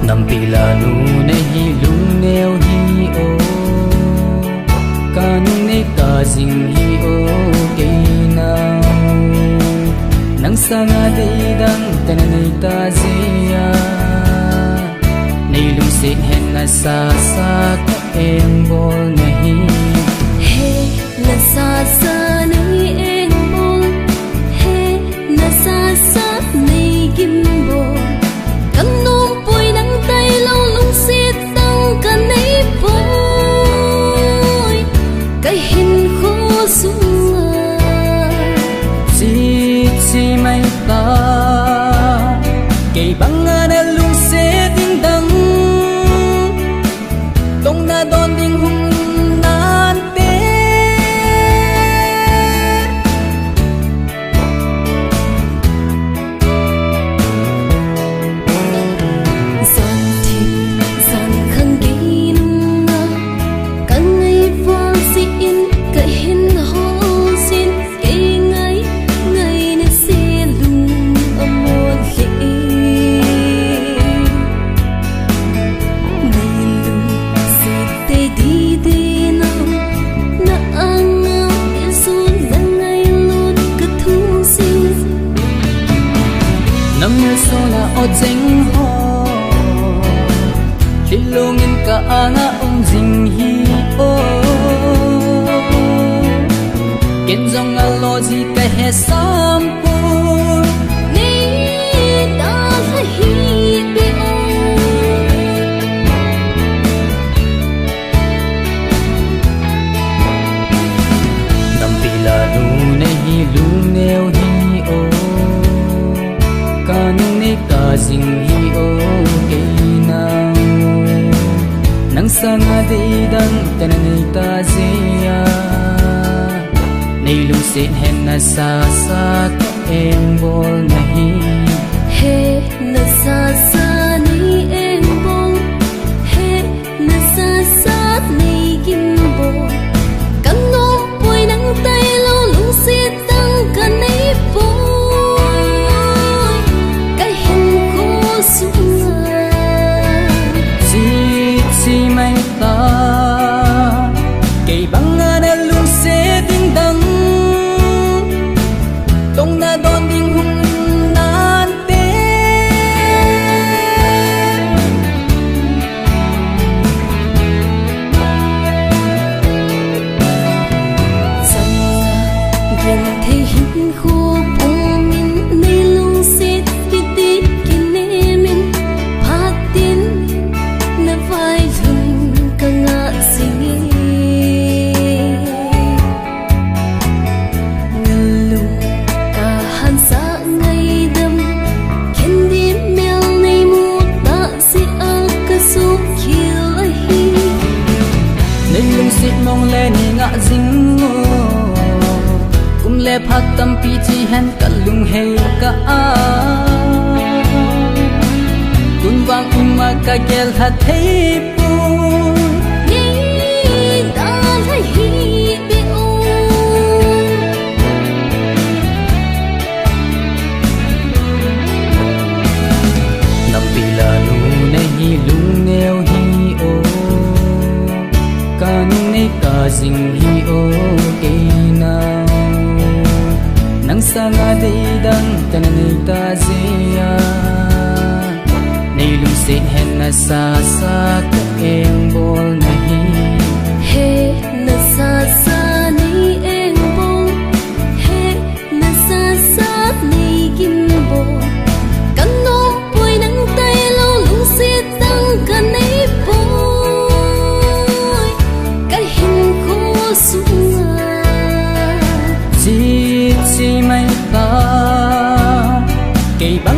Nam pila lu nahi lung neo hi o kan ne ka jing hi o ke nau nang sanga dei dang tan nei ta zia nei lung se hen na sa sa ka em bol nahi he na sa sa nei em bol he na sa sa nei gim bol kan nom poi nang tay lâu lung xiết tăng kan nei poi cái hin khô xuống si si mai ta cây băng na lung se ding dang tong na don ding hung nan te san thi san khang gi nung na kan nei vol si in cái hin ho sin cái ngai ngai na se lung amon khi nei lung se te di de na na ang il sun na ngai lun ka thu sin nam như so là o jeng ho lilong in ka anga jing hi o ken jong a lo ji ka he sam pu nei ta la hi be o nam pila lu nahi lung neo hi o kan ne ka jing hi o ke nau nang sanga dei dang tan nei ta zia nei lung se hen na sa sa ka em bol nahi he na sa sa nei em bol he na sa sa nei gim bol kan nom poi nang tay lâu lung xiết tăng kan nei poi cái hin khô xuống si si mai ta cây băng na lung se ding dang tong na don ding hung nan te san gen the hin khô bông min nei lung xiết ki ti ki ne min phat tin na vai lung ka nga sing ngalung ka han sa ngai dam ken di mel nei mu ta si a ka su khil a hi nei lung sit mong le ni nga jing o kum le phat tam pi chi han ka lung he ka a kun wang ma ka gel ha thei pu nei ta la hi be o nam pila lu nahi lung neo hi o kan ne ka jing hi o ke nau nang sanga dei dang tan nei ta zia nei lung se hen na sa sa ka em bol nahi he na sa sa nei em bol he na sa sa nei gim bol kan nom poi nang tay lâu lung xiết tăng kan nei poi cái hin khô xuống si si mai ta cây băng